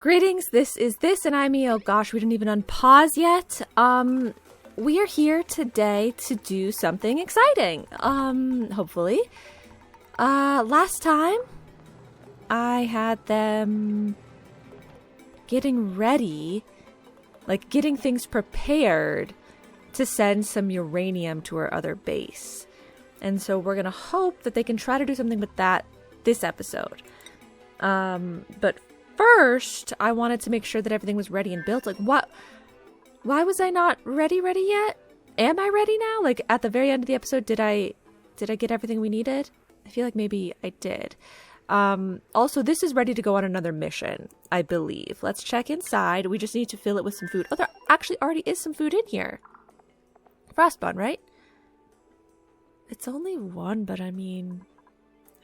Greetings, this is this, and I'm me. Oh gosh, we didn't even unpause yet. We are here today to do something exciting. Hopefully. Last time, I had them getting ready, like getting things prepared to send some uranium to our other base. And so we're gonna hope that they can try to do something with that this episode. But first, I wanted to make sure that everything was ready and built. Like, what? Why was I not ready yet? Am I ready now? Like, at the very end of the episode, did I get everything we needed? I feel like maybe I did. Also, this is ready to go on another mission, I believe. Let's check inside. We just need to fill it with some food. Oh, there actually already is some food in here. Frost bun, right? It's only one, but I mean,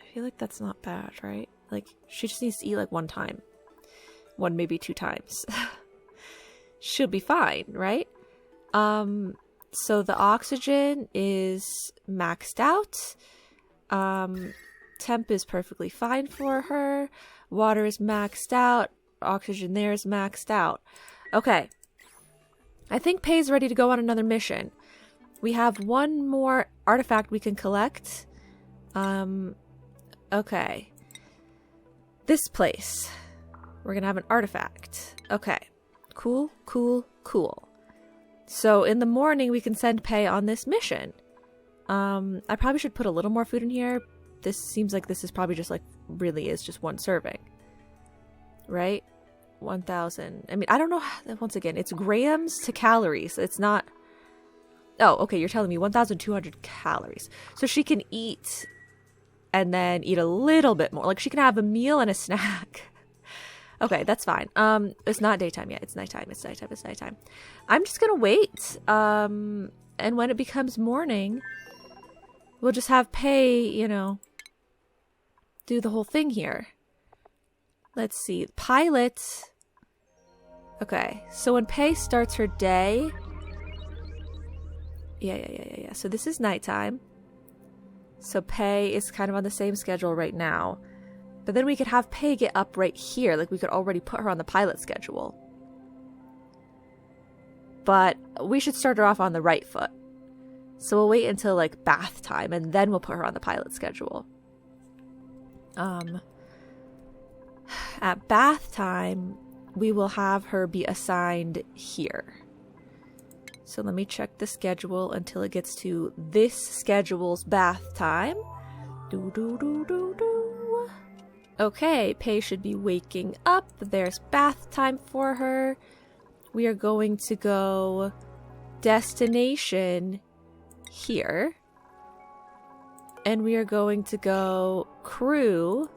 I feel like that's not bad, right? Like, she just needs to eat like one time. One, maybe two times. She'll be fine, right? So the oxygen is maxed out. Temp is perfectly fine for her. Water is maxed out. Oxygen there is maxed out. Okay. I think Pay's ready to go on another mission. We have one more artifact we can collect. Okay. This place. We're gonna have an artifact. Okay. Cool. So in the morning we can send Pay on this mission. I probably should put a little more food in here. This seems like this is probably just like really is just one serving. Right? 1,000. I mean, I don't know. Once again, it's grams to calories. It's not. Oh, okay. You're telling me 1,200 calories. So she can eat and then eat a little bit more. Like she can have a meal and a snack. Okay, that's fine. It's not daytime yet. It's nighttime. It's nighttime. I'm just gonna wait. And when it becomes morning, we'll just have Pay, you know, do the whole thing here. Let's see. Pilot. Okay, so when Pay starts her day. Yeah. So this is nighttime. So Pay is kind of on the same schedule right now. But then we could have Pay get up right here. Like, we could already put her on the pilot schedule. But we should start her off on the right foot. So we'll wait until, like, bath time, and then we'll put her on the pilot schedule. At bath time, we will have her be assigned here. So let me check the schedule until it gets to this schedule's bath time. Okay, Pay should be waking up. There's bath time for her. We are going to go destination here. And we are going to go crew,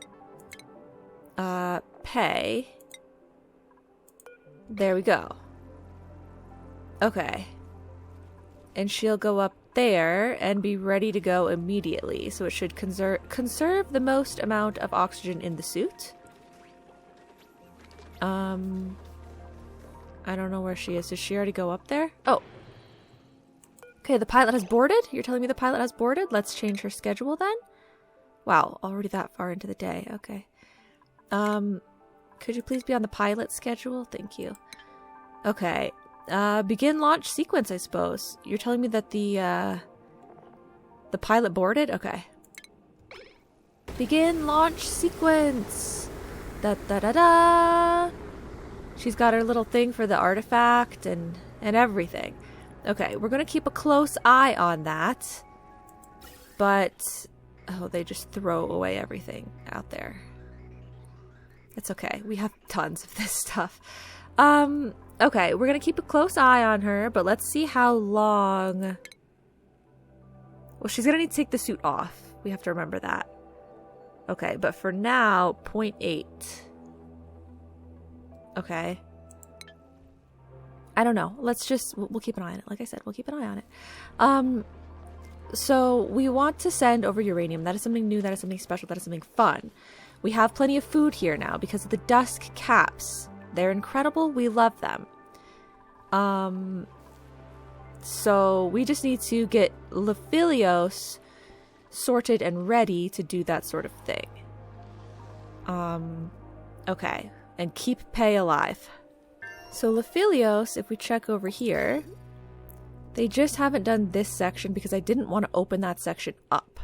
Pay. There we go. Okay. And she'll go up there and be ready to go immediately. So it should conserve the most amount of oxygen in the suit. I don't know where she is. Did she already go up there? Oh. Okay, the pilot has boarded? You're telling me the pilot has boarded? Let's change her schedule then. Wow, already that far into the day. Okay. Could you please be on the pilot schedule? Thank you. Okay. Begin launch sequence, I suppose. You're telling me that the pilot boarded? Okay. Begin launch sequence. Da. She's got her little thing for the artifact and everything. Okay, we're gonna keep a close eye on that. But oh, they just throw away everything out there. It's okay. We have tons of this stuff. Okay, we're going to keep a close eye on her, but let's see how long. Well, she's going to need to take the suit off. We have to remember that. Okay, but for now, 0.8. Okay. I don't know. We'll keep an eye on it. Like I said, we'll keep an eye on it. So we want to send over uranium. That is something new. That is something special. That is something fun. We have plenty of food here now because of the dusk caps. They're incredible. We love them. So we just need to get Lephilios sorted and ready to do that sort of thing. Okay. and keep Pei alive. So Lephilios, if we check over here, they just haven't done this section because I didn't want to open that section up.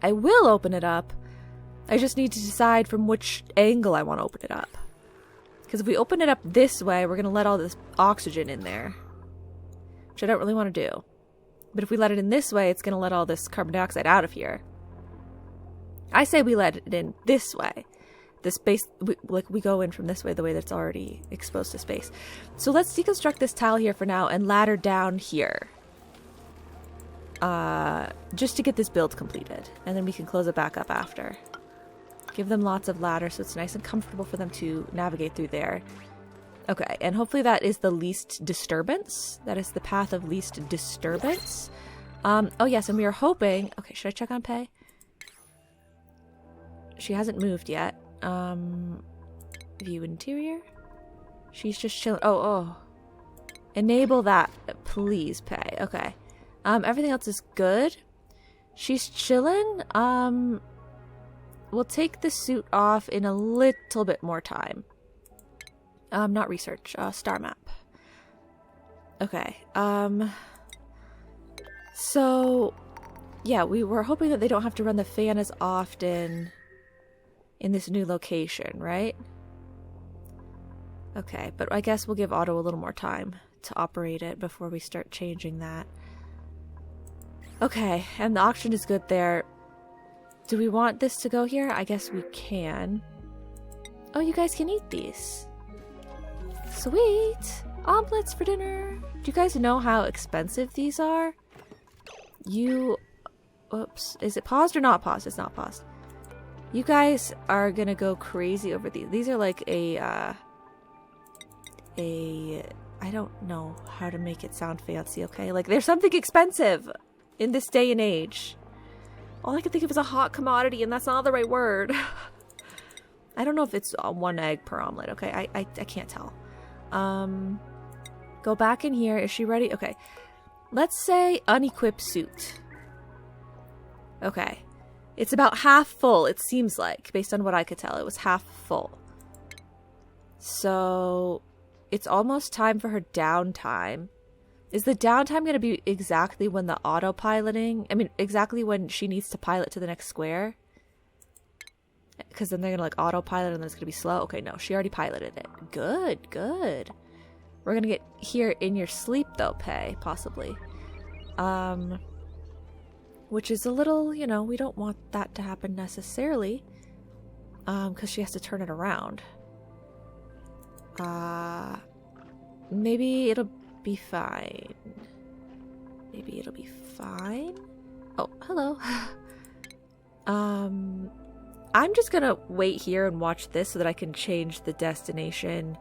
I will open it up. I just need to decide from which angle I want to open it up. Because if we open it up this way, we're going to let all this oxygen in there, which I don't really want to do. But if we let it in this way, it's going to let all this carbon dioxide out of here. I say we let it in this way. The space, we go in from this way, the way that's already exposed to space. So let's deconstruct this tile here for now and ladder down here. Just to get this build completed. And then we can close it back up after. Give them lots of ladder so it's nice and comfortable for them to navigate through there. Okay, and hopefully that is the least disturbance. That is the path of least disturbance. Oh yes, and we are hoping... Okay, should I check on Pei? She hasn't moved yet. View interior. She's just chilling. Oh. Enable that, please, Pei. Okay. Everything else is good. She's chilling. We'll take the suit off in a little bit more time. Not research. Star map. Okay. So, yeah, we were hoping that they don't have to run the fan as often in this new location, right? Okay, but I guess we'll give Otto a little more time to operate it before we start changing that. Okay, and the oxygen is good there. Do we want this to go here? I guess we can. Oh, you guys can eat these. Sweet! Omelets for dinner! Do you guys know how expensive these are? Oops. Is it paused or not paused? It's not paused. You guys are gonna go crazy over these. These are like I don't know how to make it sound fancy, okay? Like, there's something expensive in this day and age. All I can think of is a hot commodity, and that's not the right word. I don't know if it's 1 egg per omelet, okay? I can't tell. Go back in here. Is she ready? Okay. Let's say unequipped suit. Okay. It's about half full, it seems like, based on what I could tell. It was half full. So, it's almost time for her downtime. Is the downtime going to be exactly when the autopiloting... I mean, exactly when she needs to pilot to the next square? Because then they're going to, like, autopilot and then it's going to be slow? Okay, no, she already piloted it. Good, good. We're going to get here in your sleep, though, Pei, possibly. Which is a little, you know, we don't want that to happen necessarily. Because she has to turn it around. Maybe it'll be fine. Maybe it'll be fine? Oh, hello. I'm just gonna wait here and watch this so that I can change the destination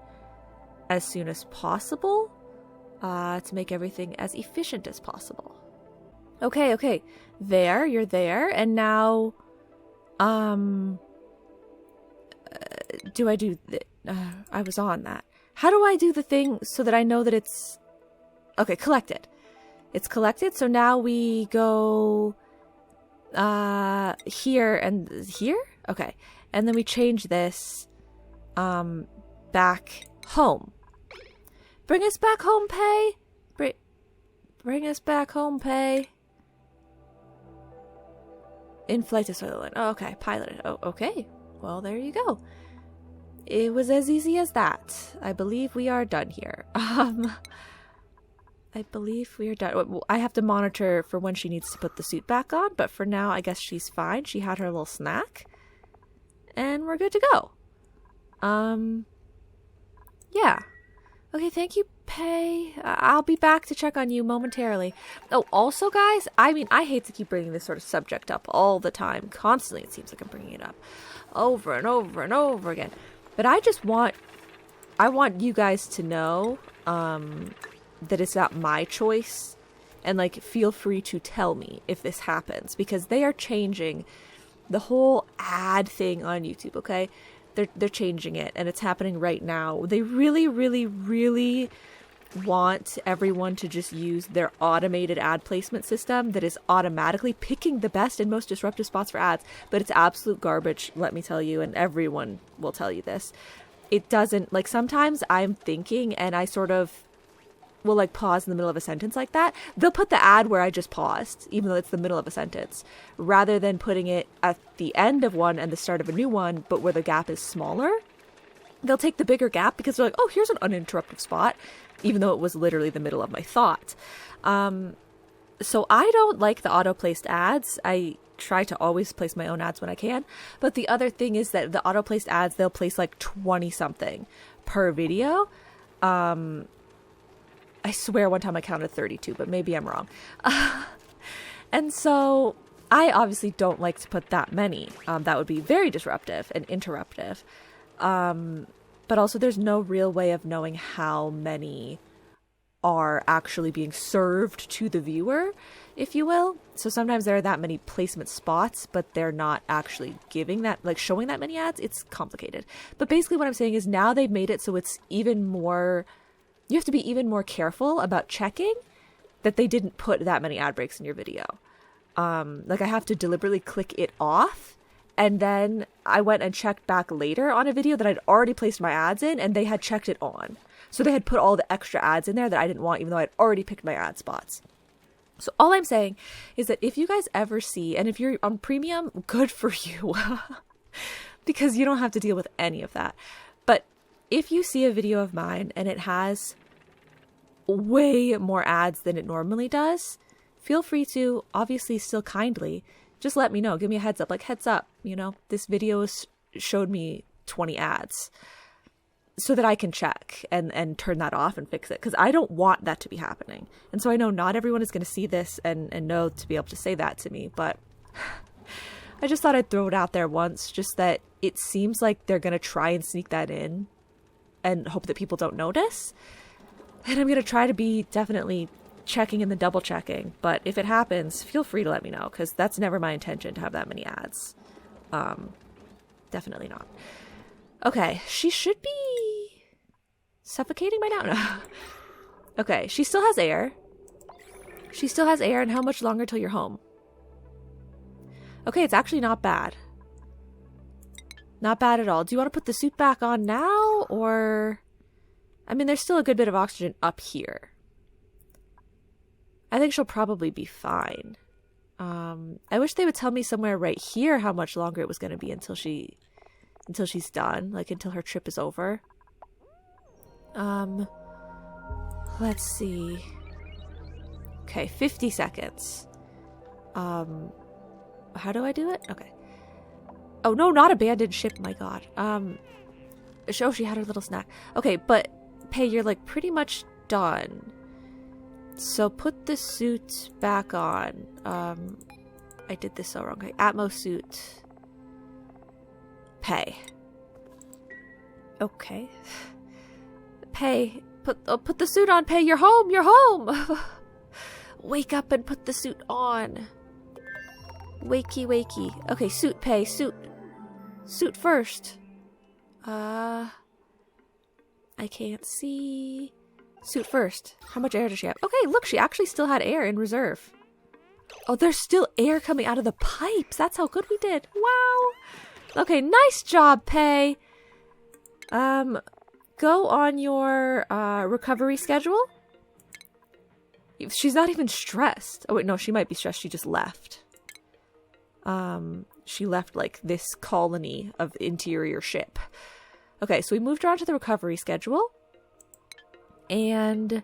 as soon as possible. To make everything as efficient as possible. Okay. There, you're there. And now, do I do... I was on that. How do I do the thing so that I know that it's... Okay, collected. It's collected, so now we go... here and here? Okay. And then we change this, back home. Bring us back home, Pei! Bring us back home, Pei. In-flight to Soylent. Oh, okay. Piloted. Oh, okay. Well, there you go. It was as easy as that. I believe we are done here. I believe we are done. I have to monitor for when she needs to put the suit back on, but for now, I guess she's fine. She had her little snack. And we're good to go. Yeah. Okay, thank you, Pei. I'll be back to check on you momentarily. Oh, also, guys, I mean, I hate to keep bringing this sort of subject up all the time. Constantly, it seems like I'm bringing it up. Over and over and over again. But I want you guys to know that it's not my choice. And, like, feel free to tell me if this happens. Because they are changing the whole ad thing on YouTube, okay? They're changing it, and it's happening right now. They really, really, really want everyone to just use their automated ad placement system that is automatically picking the best and most disruptive spots for ads. But it's absolute garbage, let me tell you, and everyone will tell you this. It doesn't, like, sometimes I'm thinking and I sort of will like pause in the middle of a sentence like that. They'll put the ad where I just paused, even though it's the middle of a sentence, rather than putting it at the end of one and the start of a new one, but where the gap is smaller. They'll take the bigger gap because they're like, oh, here's an uninterrupted spot, even though it was literally the middle of my thought. So I don't like the auto-placed ads. I try to always place my own ads when I can. But the other thing is that the auto-placed ads, they'll place like 20-something per video. I swear one time I counted 32, but maybe I'm wrong. And so I obviously don't like to put that many. That would be very disruptive and interruptive. But also there's no real way of knowing how many are actually being served to the viewer, if you will. So sometimes there are that many placement spots, but they're not actually giving that, like showing that many ads. It's complicated. But basically what I'm saying is now they've made it so it's even more, you have to be even more careful about checking that they didn't put that many ad breaks in your video. Like I have to deliberately click it off. And then I went and checked back later on a video that I'd already placed my ads in, and they had checked it on. So they had put all the extra ads in there that I didn't want, even though I'd already picked my ad spots. So all I'm saying is that if you guys ever see, and if you're on premium, good for you, because you don't have to deal with any of that. But if you see a video of mine and it has way more ads than it normally does, feel free to, obviously still kindly, just let me know. Give me a heads up, like heads up, you know, this video showed me 20 ads, so that I can check and turn that off and fix it. Because I don't want that to be happening. And so I know not everyone is going to see this and know to be able to say that to me. But I just thought I'd throw it out there once, just that it seems like they're going to try and sneak that in and hope that people don't notice. And I'm going to try to be definitely checking and then double checking. But if it happens, feel free to let me know, because that's never my intention to have that many ads. Definitely not. Okay, she should be suffocating by now. No. Okay, she still has air. She still has air, and how much longer till you're home? Okay, it's actually not bad. Not bad at all. Do you want to put the suit back on now, or... I mean, there's still a good bit of oxygen up here. I think she'll probably be fine. I wish they would tell me somewhere right here how much longer it was going to be until she's done, like until her trip is over. Let's see. Okay, 50 seconds. How do I do it? Okay. Oh no, not abandoned ship, my god. Oh, she had her little snack. Okay, but Pei, you're like pretty much done. So put the suit back on. I did this so wrong. Okay, Atmos suit. Pei. Okay. Pei, put the suit on, Pei. You're home. You're home. Wake up and put the suit on. Wakey, wakey. Okay, suit, Pei. Suit. Suit first. I can't see. Suit first. How much air does she have? Okay, look, she actually still had air in reserve. Oh, there's still air coming out of the pipes. That's how good we did. Wow. Okay, nice job, Pei. Go on your recovery schedule. She's not even stressed. Oh wait, no, she might be stressed. She just left. She left like this colony of interior ship. Okay, so we moved her onto the recovery schedule. And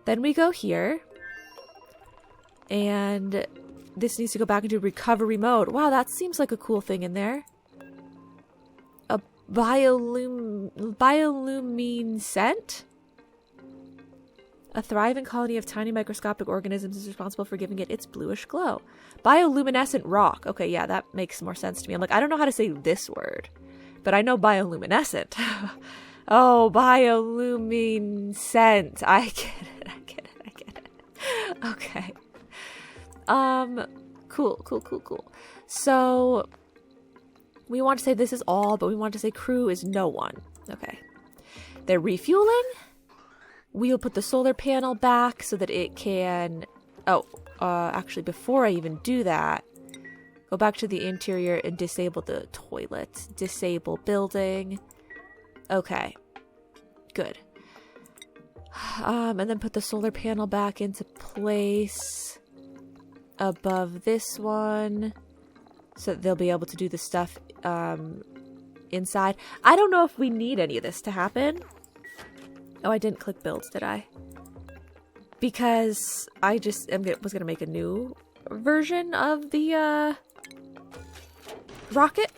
then we go here. And this needs to go back into recovery mode. Wow, that seems like a cool thing in there. A bioluminescent? A thriving colony of tiny microscopic organisms is responsible for giving it its bluish glow. Bioluminescent rock. Okay, yeah, that makes more sense to me. I'm like, I don't know how to say this word, but I know bioluminescent. Oh, bioluminescent. I get it. Okay. Cool. So, we want to say this is all, but we want to say crew is no one. Okay. They're refueling. We'll put the solar panel back so that it can... Oh, actually, before I even do that, go back to the interior and disable the toilet. Disable building. Okay. Good. And then put the solar panel back into place above this one so that they'll be able to do the stuff inside. I don't know if we need any of this to happen. Oh, I didn't click builds, did I? Because I was going to make a new version of the rocket.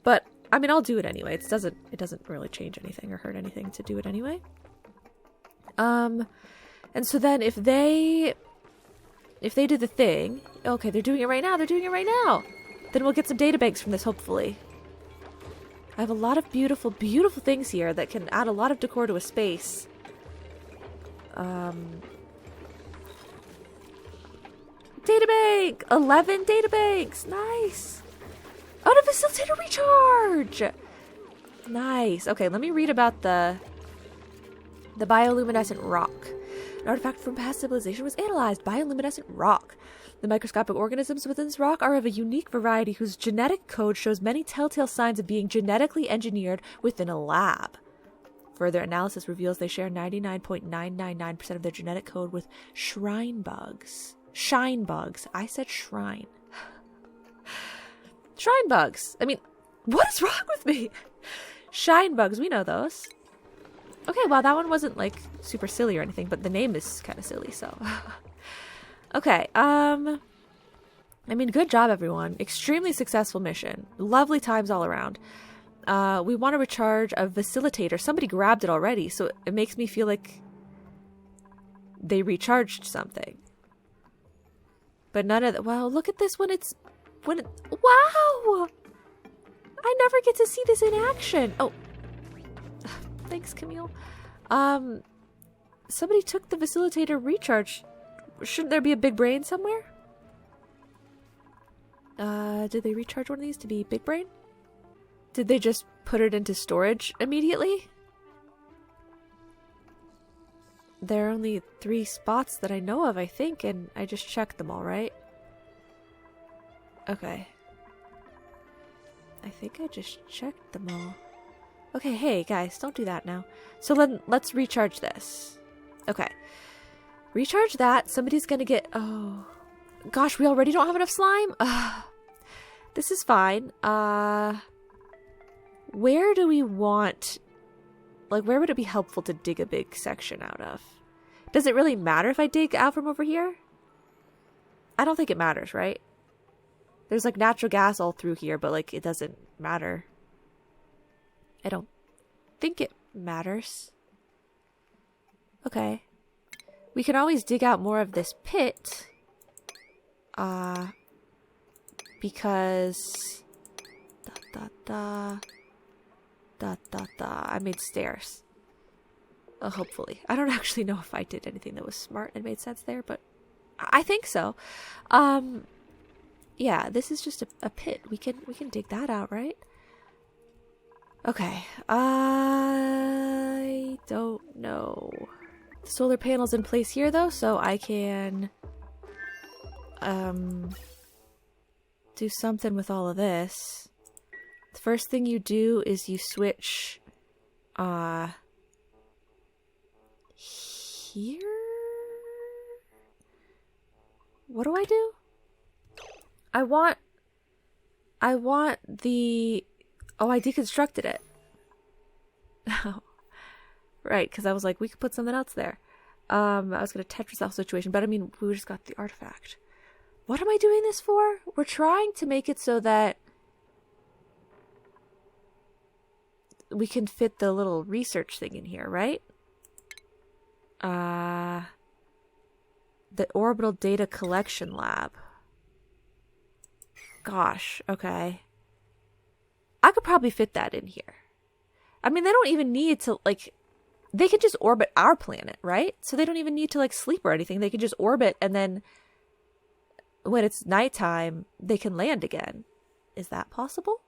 But, I mean, I'll do it anyway. It doesn't really change anything or hurt anything to do it anyway. And so then if they do the thing... Okay, they're doing it right now. They're doing it right now. Then we'll get some databanks from this, hopefully. I have a lot of beautiful, beautiful things here that can add a lot of decor to a space. Databank! 11 databanks! Nice! Oh, the facilitator recharge! Nice. Okay, let me read about the bioluminescent rock. An artifact from past civilization was analyzed. Bioluminescent rock. The microscopic organisms within this rock are of a unique variety whose genetic code shows many telltale signs of being genetically engineered within a lab. Further analysis reveals they share 99.999% of their genetic code with shrine bugs. Shine bugs. I said shrine. Shrine bugs. I mean, what is wrong with me? Shine bugs. We know those. Okay, well, that one wasn't, like, super silly or anything, but the name is kind of silly, so... Okay, I mean, good job, everyone. Extremely successful mission. Lovely times all around. We want to recharge a facilitator. Somebody grabbed it already, so it makes me feel like they recharged something. But none of that... Well, look at this when it's... Wow! I never get to see this in action. Oh. Thanks, Camille. Somebody took the facilitator recharge. Shouldn't there be a big brain somewhere? Did they recharge one of these to be big brain? Did they just put it into storage immediately? There are only 3 spots that I know of, I think, and I just checked them all, right? Okay. I think I just checked them all. Okay, hey, guys, don't do that now. So let's recharge this. Okay. Recharge that. Somebody's gonna get... Oh. Gosh, we already don't have enough slime? This is fine. Where do we want... Like, where would it be helpful to dig a big section out of? Does it really matter if I dig out from over here? I don't think it matters, right? There's, like, natural gas all through here, but, like, it doesn't matter. I don't think it matters. Okay. We can always dig out more of this pit. Because... I made stairs. Hopefully. I don't actually know if I did anything that was smart and made sense there, but I think so. Yeah, this is just a pit. We can dig that out, right? Okay. I don't know. The solar panel's in place here, though, so I can do something with all of this. The first thing you do is you switch here? What do I do? I want the... Oh, I deconstructed it. Oh. Right, because I was like, we could put something else there. I was going to Tetris the whole situation, but I mean, we just got the artifact. What am I doing this for? We're trying to make it so that we can fit the little research thing in here, right? The orbital data collection lab. Gosh, okay. I could probably fit that in here. I mean, they don't even need to, like... They could just orbit our planet, right? So they don't even need to, like, sleep or anything. They could just orbit, and then when it's nighttime, they can land again. Is that possible?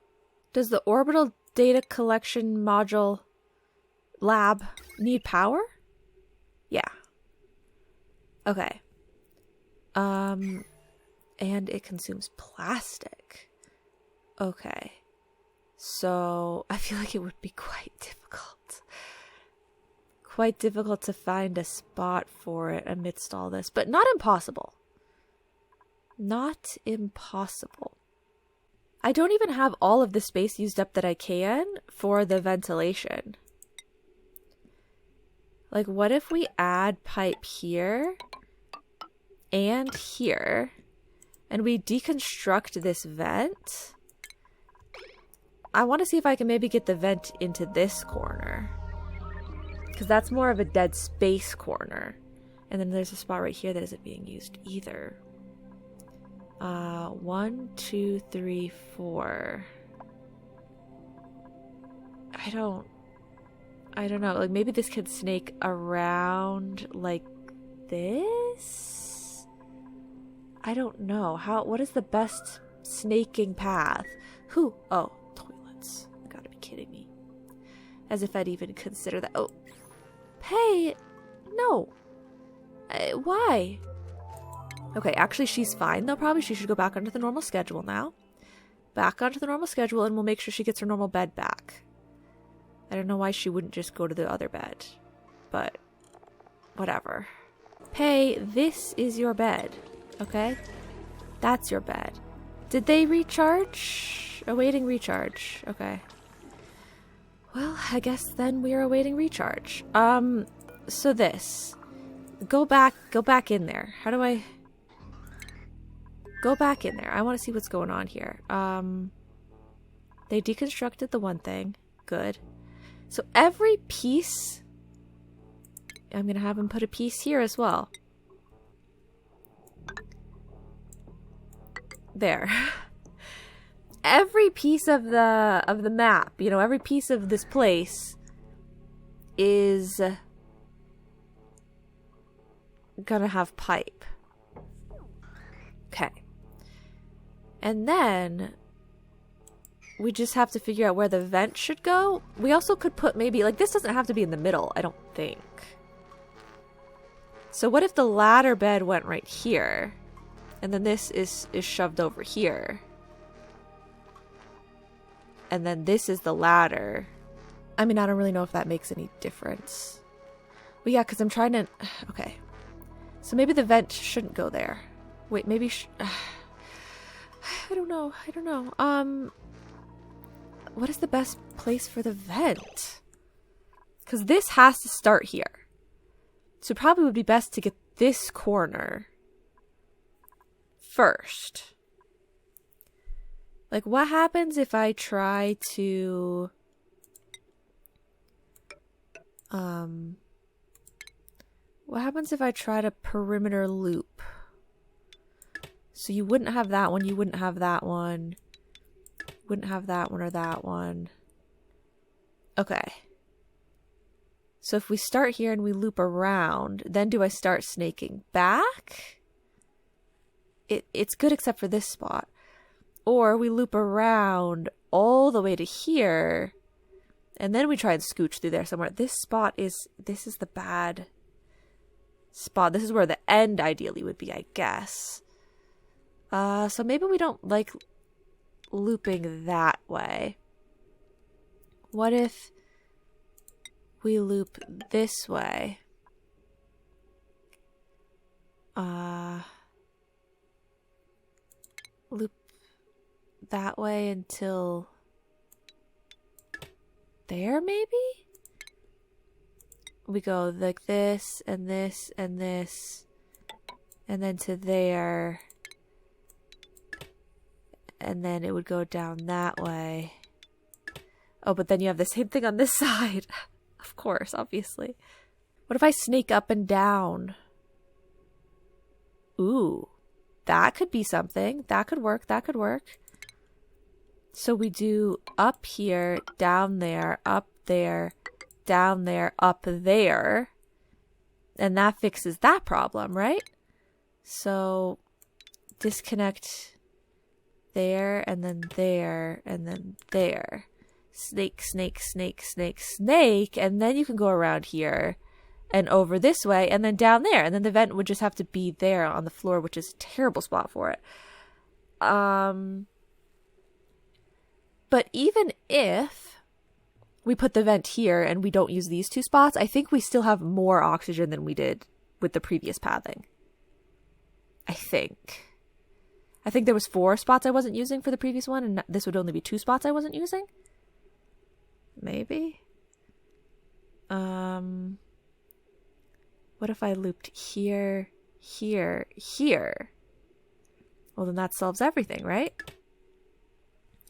Does the orbital data collection module lab need power? Yeah. Okay. And it consumes plastic. Okay. So I feel like it would be quite difficult. Quite difficult to find a spot for it amidst all this, but not impossible. Not impossible. I don't even have all of the space used up that I can for the ventilation. Like, what if we add pipe here and here, and we deconstruct this vent? I want to see if I can maybe get the vent into this corner, because that's more of a dead space corner. And then there's a spot right here that isn't being used either. 1, 2, 3, 4. I don't know. Like, maybe this could snake around like this? I don't know. What is the best snaking path? Oh, toilets. You gotta be kidding me. As if I'd even consider that. Oh. Hey! No! Why? Okay, actually she's fine though, probably. She should go back onto the normal schedule now. Back onto the normal schedule, and we'll make sure she gets her normal bed back. I don't know why she wouldn't just go to the other bed. But, whatever. Hey, this is your bed. Okay? That's your bed. Did they recharge? Awaiting recharge. Okay. Well, I guess then we are awaiting recharge. So this. Go back in there. How do I... Go back in there. I want to see what's going on here. They deconstructed the one thing. Good. So every piece... I'm going to have him put a piece here as well. There. Every piece of the map, you know, every piece of this place is gonna have pipe. Okay. And then we just have to figure out where the vent should go. We also could put maybe, like, this doesn't have to be in the middle, I don't think. So what if the ladder bed went right here? And then this is shoved over here. And then this is the ladder. I mean, I don't really know if that makes any difference. But yeah, because I'm trying to... Okay. So maybe the vent shouldn't go there. Wait, maybe... I don't know. What is the best place for the vent? Because this has to start here. So it probably would be best to get this corner first. Like, what happens if I try to... What happens if I try to perimeter loop? So you wouldn't have that one, you wouldn't have that one. Wouldn't have that one or that one. Okay. So if we start here and we loop around, then do I start snaking back? It's good except for this spot. Or we loop around all the way to here, and then we try and scooch through there somewhere. This is the bad spot. This is where the end ideally would be, I guess. So maybe we don't like looping that way. What if we loop this way? Loop that way until there, maybe? We go like this, and this, and this, and then to there, and then it would go down that way. Oh, but then you have the same thing on this side. Of course, obviously. What if I snake up and down? Ooh, that could be something. That could work, that could work. So we do up here, down there, up there, down there, up there. And that fixes that problem, right? So disconnect there, and then there, and then there. Snake, snake, snake, snake, snake. And then you can go around here and over this way, and then down there. And then the vent would just have to be there on the floor, which is a terrible spot for it. But even if we put the vent here and we don't use these two spots, I think we still have more oxygen than we did with the previous pathing. I think there was 4 spots I wasn't using for the previous one, and this would only be 2 spots I wasn't using. Maybe. What if I looped here, here, here? Well, then that solves everything, right?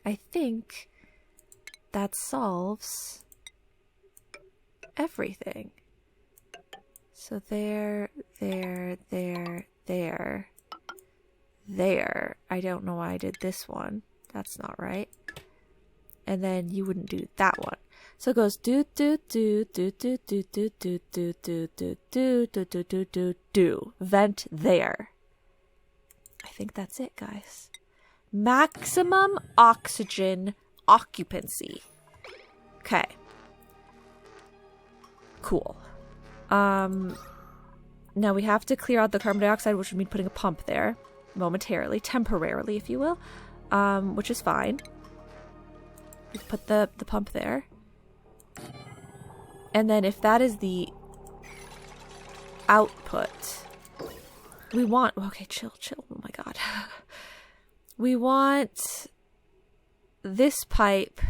I think that solves everything. So there. I don't know why I did this one. That's not right. And then you wouldn't do that one. So it goes do do do do do do do do do do do do do do do do do. Vent there. I think that's it, guys. Maximum oxygen occupancy. Okay. Cool. Now we have to clear out the carbon dioxide, which would mean putting a pump there momentarily, temporarily, if you will, which is fine. We put the pump there. And then if that is the output, we want... Okay, chill. Oh my god. We want this pipe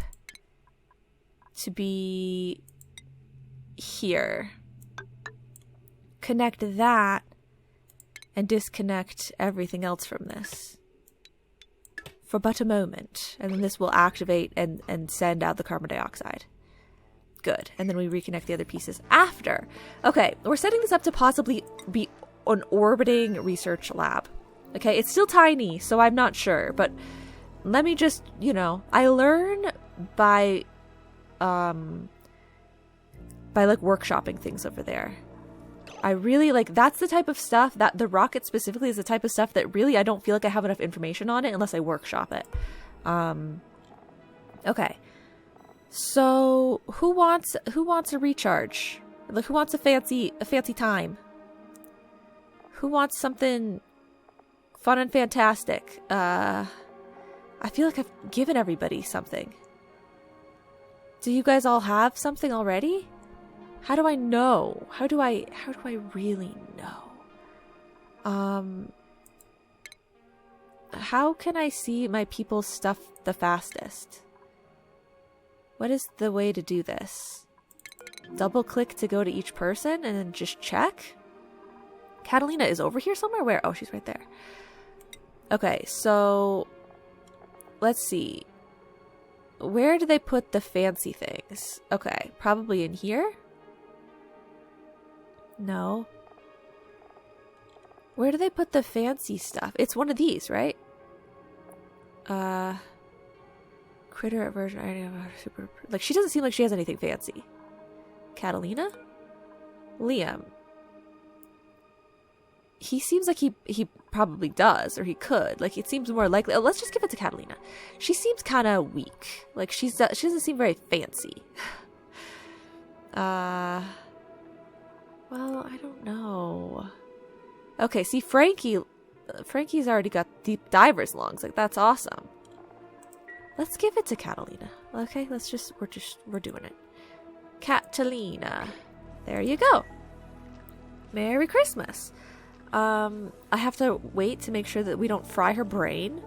to be here. Connect that and disconnect everything else from this for but a moment, and then this will activate and send out the carbon dioxide. Good. And then we reconnect the other pieces after. Okay, we're setting this up to possibly be an orbiting research lab. Okay, it's still tiny, so I'm not sure, but let me just, I learn by like workshopping things over there. I really that's the type of stuff that the rocket specifically is the type of stuff that really I don't feel like I have enough information on it unless I workshop it. Okay. So who wants a recharge? Like, who wants a fancy time? Who wants something fun and fantastic? I feel like I've given everybody something. Do you guys all have something already? How do I know? How do I really know? How can I see my people's stuff the fastest? What is the way to do this? Double click to go to each person and then just check? Catalina is over here somewhere? Where? Oh, she's right there. Okay, so let's see. Where do they put the fancy things? Okay, probably in here? No. Where do they put the fancy stuff? It's one of these, right? Critter aversion. Super. Like, she doesn't seem like she has anything fancy. Catalina? Liam. He seems like he probably does, or he could. Like, it seems more likely. Oh, let's just give it to Catalina. She seems kind of weak. Like, she doesn't seem very fancy. Well, I don't know. Okay, see, Frankie's already got deep diver's lungs. Like, that's awesome. Let's give it to Catalina. Okay, we're doing it. Catalina. There you go. Merry Christmas. I have to wait to make sure that we don't fry her brain.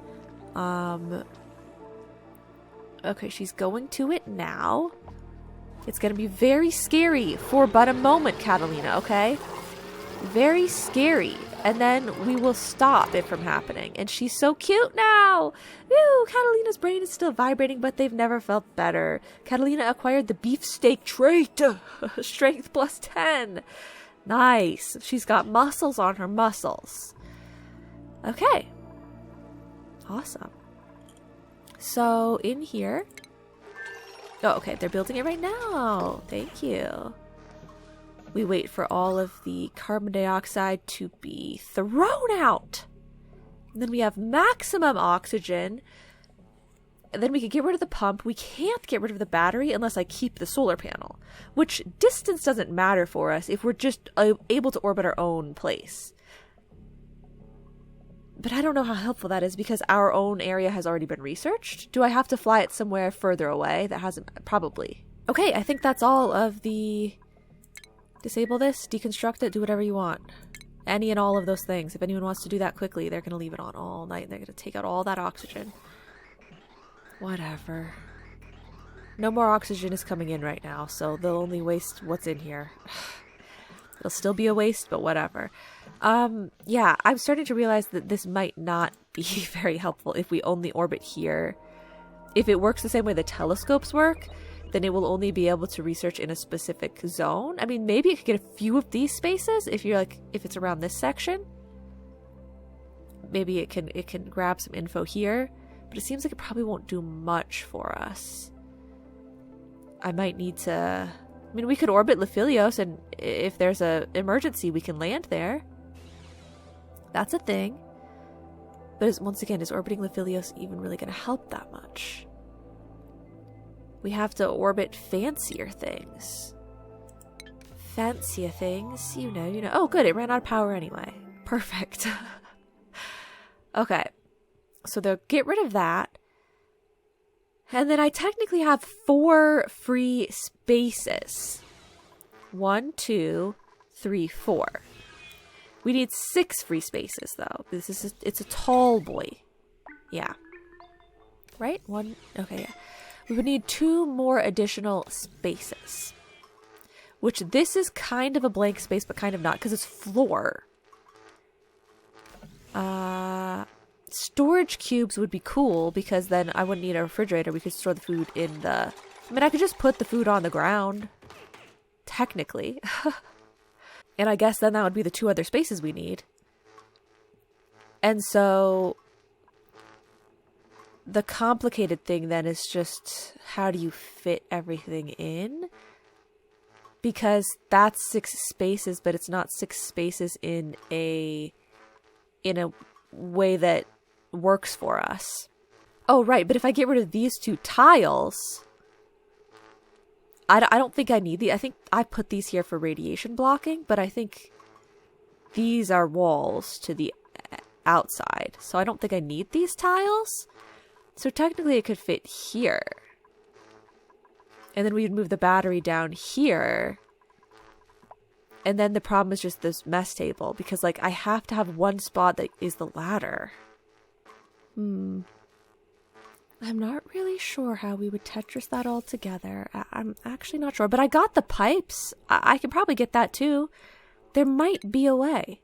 Okay, she's going to it now. It's going to be very scary for but a moment, Catalina, okay? Very scary. And then we will stop it from happening. And she's so cute now! Woo! Catalina's brain is still vibrating, but they've never felt better. Catalina acquired the beefsteak trait. Strength plus 10. Nice. She's got muscles on her muscles. Okay. Awesome. So, in here... Oh, okay. They're building it right now. Thank you. We wait for all of the carbon dioxide to be thrown out. And then we have maximum oxygen. then we could get rid of the pump. We can't get rid of the battery unless I keep the solar panel, which distance doesn't matter for us if we're just able to orbit our own place. But I don't know how helpful that is because our own area has already been researched. Do I have to fly it somewhere further away that hasn't? Probably. Okay, I think that's all of the... Disable this, deconstruct it, do whatever you want. Any and all of those things. If anyone wants to do that quickly, they're going to leave it on all night. They're going to take out all that oxygen. Whatever. No more oxygen is coming in right now, so they'll only waste what's in here. It'll still be a waste, but whatever. Yeah, I'm starting to realize that this might not be very helpful if we only orbit here. If it works the same way the telescopes work, then it will only be able to research in a specific zone. I mean, maybe it could get a few of these spaces if you're like, if it's around this section. Maybe it can grab some info here, but it seems like it probably won't do much for us. I might need to... I mean, we could orbit Lephilios, and if there's an emergency, we can land there. That's a thing. But once again, is orbiting Lephilios even really going to help that much? We have to orbit fancier things. Fancier things, you know. Oh, good, it ran out of power anyway. Perfect. Okay. So they'll get rid of that. And then I technically have 4 free spaces. 1, 2, 3, 4. We need 6 free spaces, though. It's a tall boy. Yeah. Right? 1. Okay, yeah. We would need 2 more additional spaces. Which this is kind of a blank space, but kind of not, because it's floor. Storage cubes would be cool, because then I wouldn't need a refrigerator. We could store the food in the... I mean, I could just put the food on the ground. Technically. And I guess then that would be the 2 other spaces we need. And so... the complicated thing then is just how do you fit everything in? Because that's 6 spaces, but it's not 6 spaces in a way that works for us. Oh, right, but if I get rid of these 2 tiles, I don't think I need these. I think I put these here for radiation blocking, but I think these are walls to the outside. So I don't think I need these tiles. So technically it could fit here. And then we'd move the battery down here. And then the problem is just this mess table. Because, like, I have to have one spot that is the ladder. I'm not really sure how we would Tetris that all together. I'm actually not sure. But I got the pipes. I could probably get that too. There might be a way.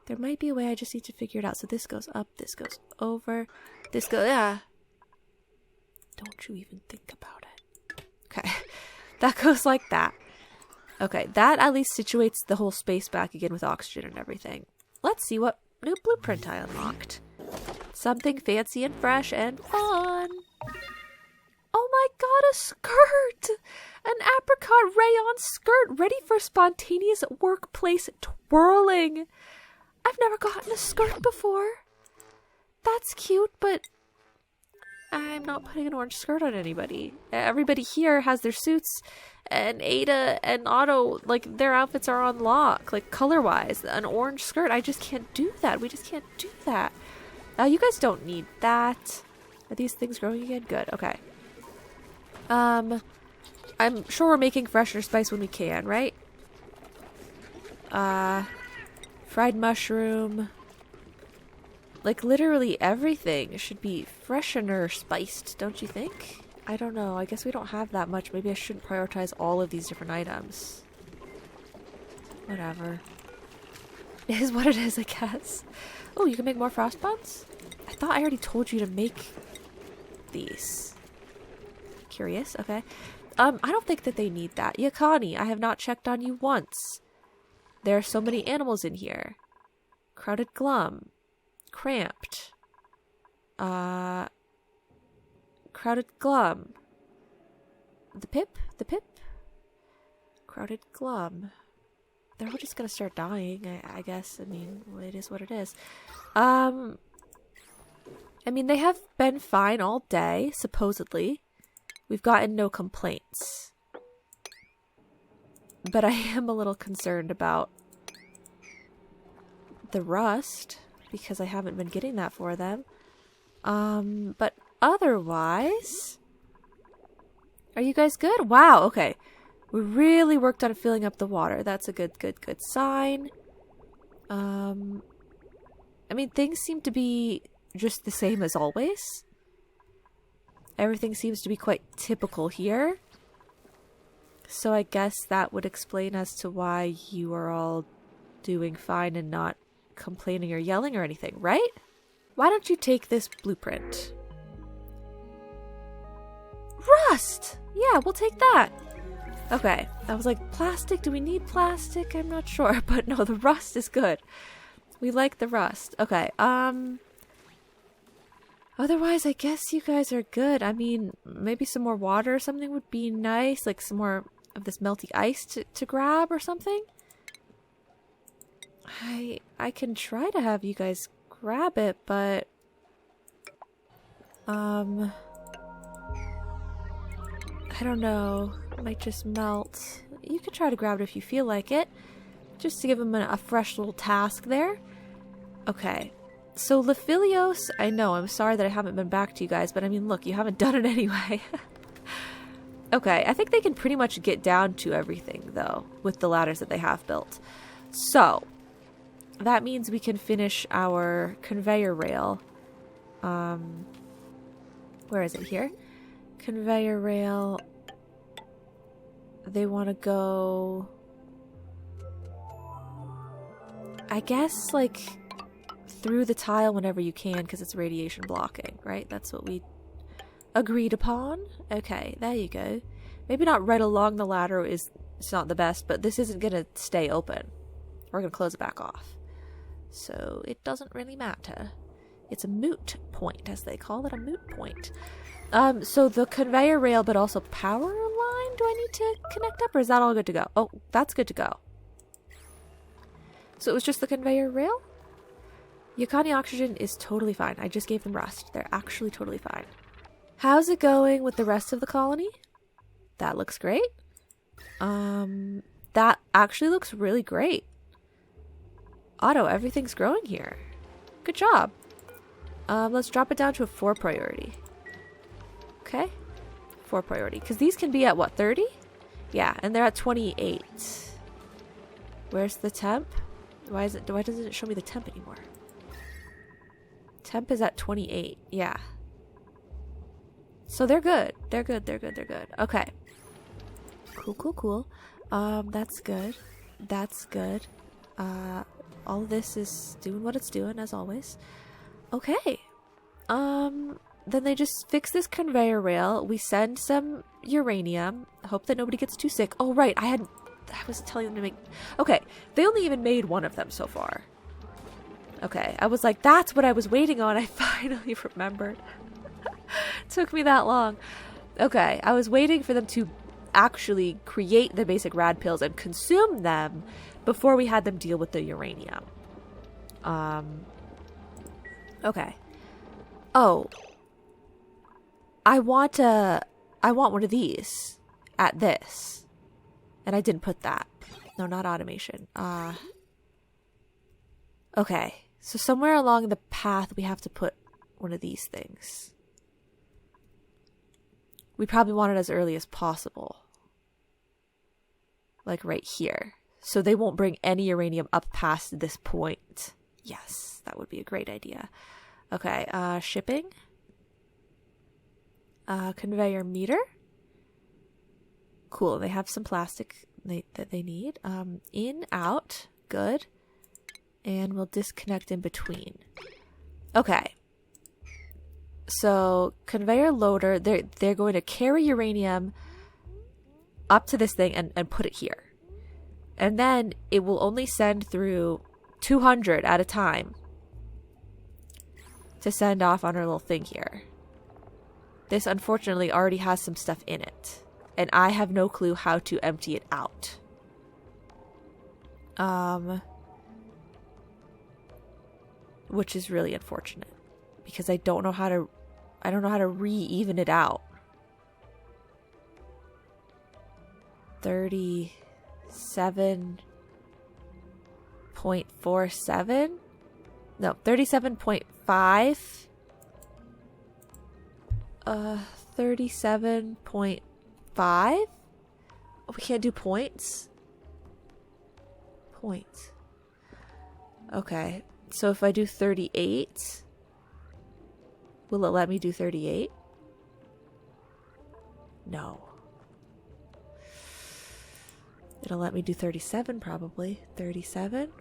There might be a way. I just need to figure it out. So this goes up. This goes over. This goes... Yeah. Don't you even think about it. Okay. That goes like that. Okay. That at least situates the whole space back again with oxygen and everything. Let's see what new blueprint I unlocked. Something fancy and fresh and fun. Oh my god, a skirt! An apricot rayon skirt ready for spontaneous workplace twirling. I've never gotten a skirt before. That's cute, but I'm not putting an orange skirt on anybody. Everybody here has their suits, and Ada and Otto, like, their outfits are on lock, like, color-wise. An orange skirt, I just can't do that. We just can't do that. You guys don't need that. Are these things growing again? Good, okay. I'm sure we're making fresher spice when we can, right? Fried mushroom. Like, literally everything should be freshener spiced, don't you think? I don't know. I guess we don't have that much. Maybe I shouldn't prioritize all of these different items. Whatever. It is what it is, I guess. Oh, you can make more frost buns? I thought I already told you to make these. Curious, okay. I don't think that they need that. Yakani, I have not checked on you once. There are so many animals in here. Crowded glum. Cramped. Crowded glum. The pip? The pip? Crowded glum. They're all just gonna start dying, I guess. I mean, it is what it is. I mean, they have been fine all day, supposedly. We've gotten no complaints. But I am a little concerned about the rust, because I haven't been getting that for them. But otherwise... Are you guys good? Wow, okay. We really worked on filling up the water. That's a good sign. I mean, things seem to be just the same as always. Everything seems to be quite typical here. So I guess that would explain as to why you are all doing fine and not complaining or yelling or anything, right? Why don't you take this blueprint? Rust! Yeah, we'll take that. Okay, I was like, plastic? Do we need plastic? I'm not sure, but no, the rust is good. We like the rust. Okay, otherwise, I guess you guys are good. I mean, maybe some more water or something would be nice, like some more of this melty ice to grab or something. I can try to have you guys grab it, but I don't know. It might just melt. You can try to grab it if you feel like it. Just to give him a fresh little task there. Okay. So Lephilios, I know, I'm sorry that I haven't been back to you guys, but I mean, look, you haven't done it anyway. Okay, I think they can pretty much get down to everything, though, with the ladders that they have built. So, that means we can finish our conveyor rail. Where is it? Here? Conveyor rail. They want to go... I guess, like, through the tile whenever you can, because it's radiation blocking, right? That's what we agreed upon. Okay, there you go. Maybe not right along the ladder it's not the best, but this isn't going to stay open. We're going to close it back off. So it doesn't really matter. It's a moot point, as they call it, a moot point. So the conveyor rail, but also power line, do I need to connect up, or is that all good to go? Oh, that's good to go. So it was just the conveyor rail? Yukani Oxygen is totally fine. I just gave them rest. They're actually totally fine. How's it going with the rest of the colony? That looks great. That actually looks really great. Otto, everything's growing here. Good job. Let's drop it down to a 4 priority. Okay. 4 priority. Because these can be at, what, 30? Yeah, and they're at 28. Where's the temp? Why doesn't it show me the temp anymore? Temp is at 28. Yeah. So they're good. They're good. Okay. Cool. That's good. That's good. All of this is doing what it's doing, as always. Okay. Then they just fix this conveyor rail. We send some uranium. Hope that nobody gets too sick. Oh, right. I was telling them to make... Okay. They only even made one of them so far. Okay. I was like, that's what I was waiting on. I finally remembered. Took me that long. Okay. I was waiting for them to actually create the basic rad pills and consume them before we had them deal with the uranium. Okay. Oh. I want one of these at this. And I didn't put that. No, not automation. Okay. So somewhere along the path we have to put one of these things. We probably want it as early as possible. Like right here. So they won't bring any uranium up past this point. Yes, that would be a great idea. Okay, shipping. Conveyor meter. Cool, they have some plastic that they need. In, out, good. And we'll disconnect in between. Okay. So, conveyor loader, they're going to carry uranium up to this thing and put it here. And then it will only send through 200 at a time to send off on our little thing here. This, unfortunately, already has some stuff in it. And I have no clue how to empty it out. Which is really unfortunate. because I don't know how to re-even it out. 37.47? No, 37.5. 37.5? Oh, we can't do points? Points. Okay. So if I do 38, will it let me do 38? No. It'll let me do 37 probably. 37?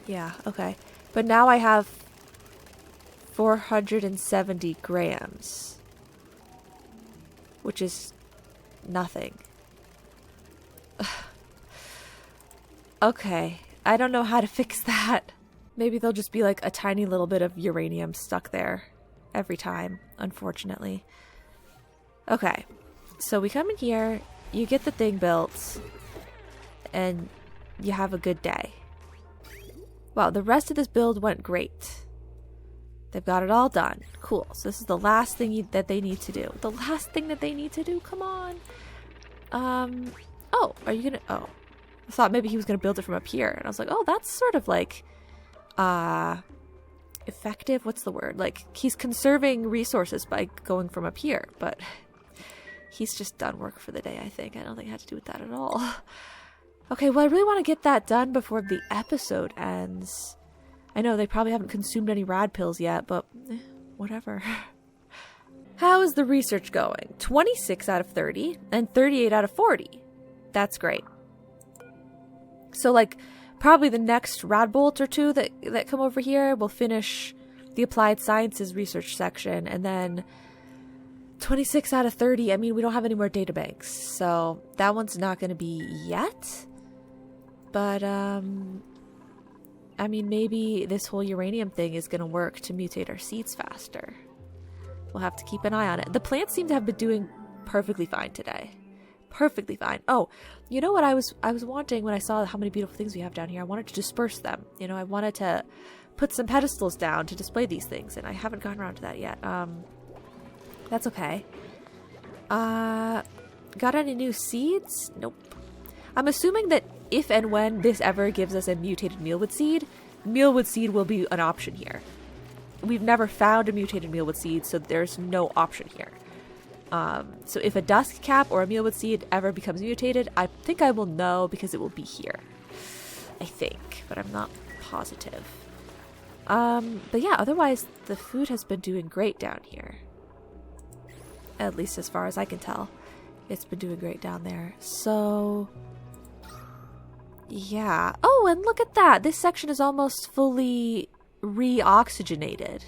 Yeah, okay. But now I have 470 grams, which is nothing. Okay, I don't know how to fix that. Maybe there'll just be like a tiny little bit of uranium stuck there every time, unfortunately. Okay, so we come in here, you get the thing built, and you have a good day. Wow, the rest of this build went great. They've got it all done. Cool. So this is the last thing that they need to do. The last thing that they need to do. Come on. Oh, are you gonna... Oh. I thought maybe he was gonna build it from up here. And I was like, oh, that's sort of like... effective? What's the word? Like, he's conserving resources by going from up here. But he's just done work for the day, I think. I don't think it had to do with that at all. Okay, well, I really want to get that done before the episode ends. I know they probably haven't consumed any rad pills yet, but whatever. How is the research going? 26 out of 30 and 38 out of 40. That's great. So, like, probably the next rad bolt or two that come over here will finish the applied sciences research section, and then 26 out of 30, I mean, we don't have any more databanks, so that one's not going to be yet. But, I mean, maybe this whole uranium thing is going to work to mutate our seeds faster. We'll have to keep an eye on it. The plants seem to have been doing perfectly fine today. Perfectly fine. Oh, you know what I was wanting when I saw how many beautiful things we have down here? I wanted to disperse them. You know, I wanted to put some pedestals down to display these things, and I haven't gotten around to that yet. That's okay. Got any new seeds? Nope. I'm assuming that if and when this ever gives us a mutated mealwood seed will be an option here. We've never found a mutated mealwood seed, so there's no option here. So if a dusk cap or a mealwood seed ever becomes mutated, I think I will know because it will be here. I think, but I'm not positive. But yeah, otherwise the food has been doing great down here. At least as far as I can tell. It's been doing great down there. So... yeah. Oh, and look at that! This section is almost fully re-oxygenated.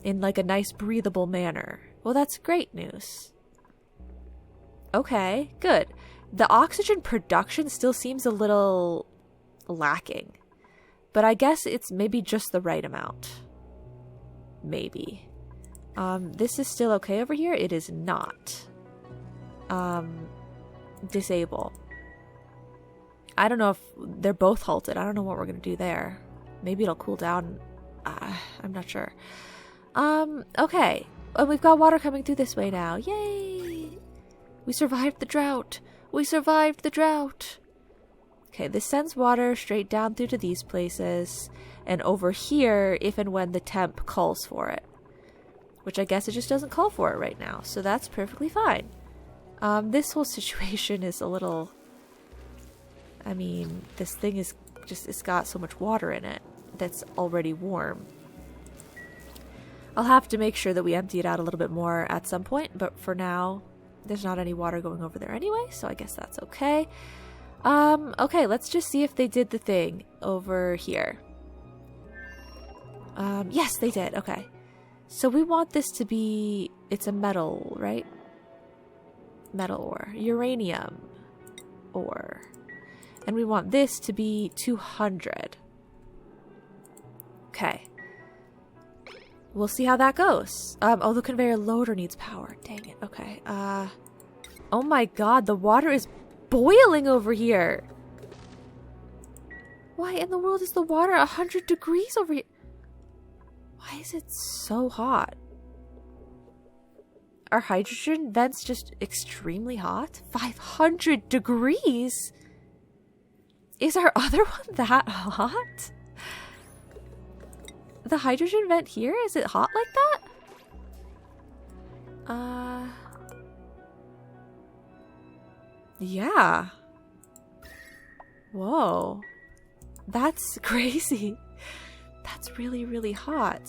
In like a nice breathable manner. Well, that's great news. Okay, good. The oxygen production still seems a little lacking. But I guess it's maybe just the right amount. Maybe. This is still okay over here? It is not. Disable. I don't know if they're both halted. I don't know what we're going to do there. Maybe it'll cool down. I'm not sure. Okay. And we've got water coming through this way now. Yay! We survived the drought. We survived the drought. Okay, this sends water straight down through to these places. And over here, if and when the temp calls for it. Which I guess it just doesn't call for it right now. So that's perfectly fine. This whole situation is a little... I mean, this thing is just... it's got so much water in it that's already warm. I'll have to make sure that we empty it out a little bit more at some point, but for now, there's not any water going over there anyway, so I guess that's okay. Okay, let's just see if they did the thing over here. Yes, they did, okay. So we want this to be, it's a metal, right? Metal ore. Uranium ore. And we want this to be 200. Okay. We'll see how that goes. Oh, the conveyor loader needs power. Dang it. Okay. Oh my god, the water is boiling over here. Why in the world is the water 100 degrees over here? Why is it so hot? Are hydrogen vents just extremely hot? 500 degrees? Is our other one that hot? The hydrogen vent here, is it hot like that? Yeah. Whoa. That's crazy. That's really, really hot.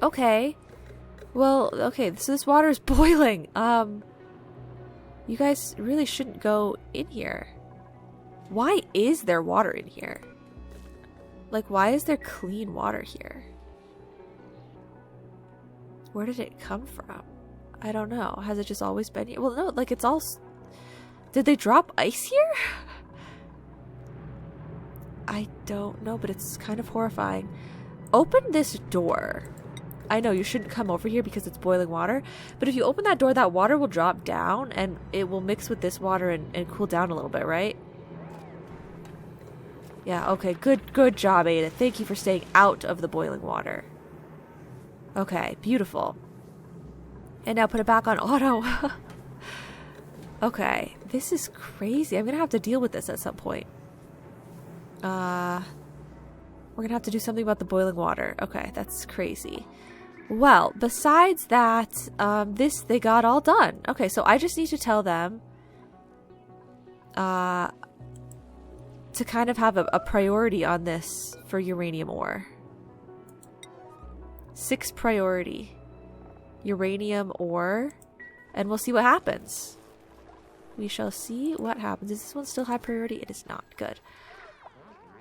Okay. Well, okay, so this water is boiling. You guys really shouldn't go in here. Why is there water in here? Like, why is there clean water here? Where did it come from? I don't know. Has it just always been here? Well, no, like, it's all... Did they drop ice here? I don't know, but it's kind of horrifying. Open this door. I know you shouldn't come over here because it's boiling water, but if you open that door, that water will drop down and it will mix with this water and cool down a little bit, right? Yeah, okay, good job, Ada. Thank you for staying out of the boiling water. Okay, beautiful. And now put it back on auto. Okay, this is crazy. I'm gonna have to deal with this at some point. We're gonna have to do something about the boiling water. Okay, that's crazy. Well, besides that, they got all done. Okay, so I just need to tell them to kind of have a priority on this for uranium ore. 6 priority. Uranium ore. And we'll see what happens. We shall see what happens. Is this one still high priority? It is not. Good.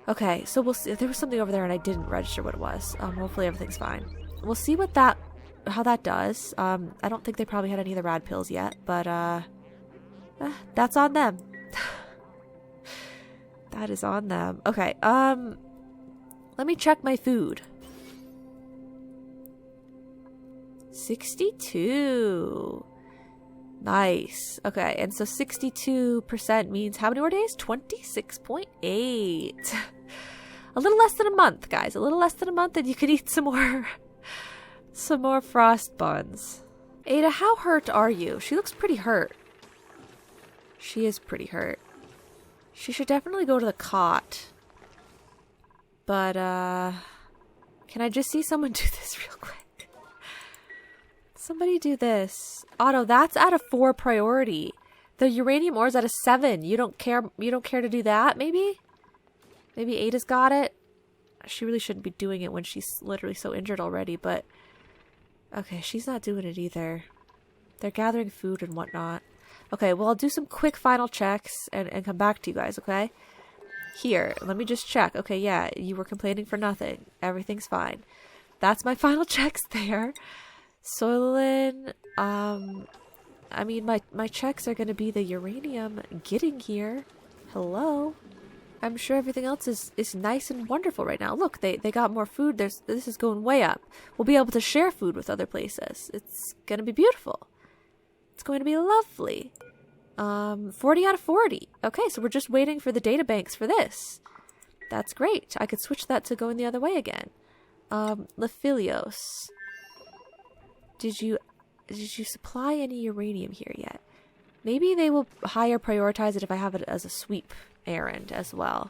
Okay, so we'll see. There was something over there and I didn't register what it was. Hopefully everything's fine. We'll see what how that does. I don't think they probably had any of the rad pills yet, but that's on them. That is on them. Okay, let me check my food. 62. Nice. Okay, and so 62% means how many more days? 26.8. A little less than a month, guys. A little less than a month and you could eat some more frost buns. Ada, how hurt are you? She looks pretty hurt. She is pretty hurt. She should definitely go to the cot. But, can I just see someone do this real quick? Somebody do this. Otto, that's at a 4 priority. The uranium ore is at a 7. You don't care to do that, maybe? Maybe Ada's got it? She really shouldn't be doing it when she's literally so injured already, but... Okay, she's not doing it either. They're gathering food and whatnot. Okay, well, I'll do some quick final checks and come back to you guys, okay? Here, let me just check. Okay, yeah, you were complaining for nothing. Everything's fine. That's my final checks there. Soylent, I mean, my checks are gonna be the uranium getting here. Hello? I'm sure everything else is nice and wonderful right now. Look, they got more food. This is going way up. We'll be able to share food with other places. It's gonna be beautiful. It's going to be lovely. 40 out of 40. Okay, so we're just waiting for the data banks for this. That's great. I could switch that to going the other way again. Lephilios. Did you supply any uranium here yet? Maybe they will higher prioritize it if I have it as a sweep errand as well.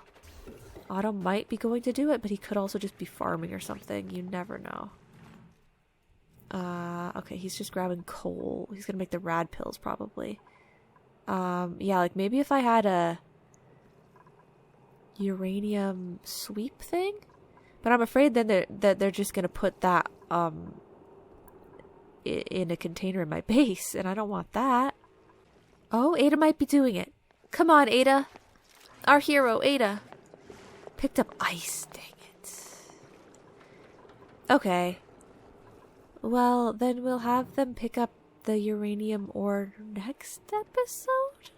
Otto might be going to do it, but he could also just be farming or something. You never know. Okay, he's just grabbing coal. He's gonna make the rad pills probably. Yeah, like maybe if I had a uranium sweep thing, but I'm afraid then they're just gonna put that in a container in my base, and I don't want that. Oh, Ada might be doing it. Come on, Ada. Our hero, Ada. Picked up ice, dang it. Okay. Well, then we'll have them pick up the uranium ore next episode?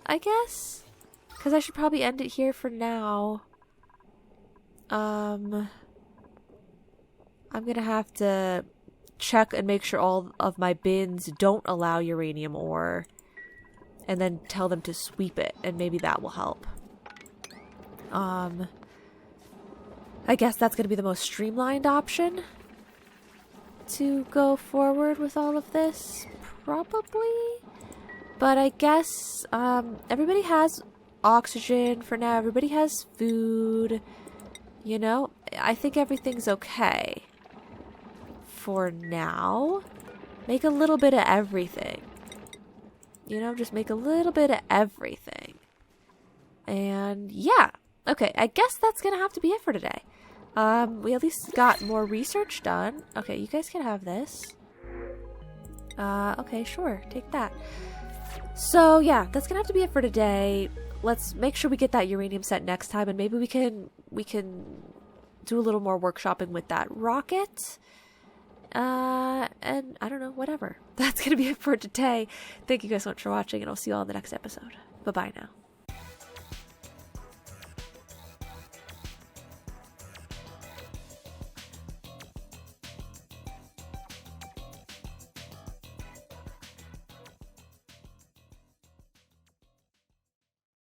I guess? Because I should probably end it here for now. I'm gonna have to check and make sure all of my bins don't allow uranium ore, and then tell them to sweep it, and maybe that will help. I guess that's going to be the most streamlined option to go forward with all of this, probably. But I guess everybody has oxygen for now. Everybody has food. You know, I think everything's okay for now. Make a little bit of everything. You know, just make a little bit of everything. And yeah, okay, I guess that's gonna have to be it for today. We at least got more research done. Okay, you guys can have this. Okay, sure, take that. So yeah, that's gonna have to be it for today. Let's make sure we get that uranium set next time, and maybe we can do a little more workshopping with that rocket. And I don't know, whatever. That's gonna be it for today. Thank you guys so much for watching, and I'll see you all in the next episode. Bye-bye now.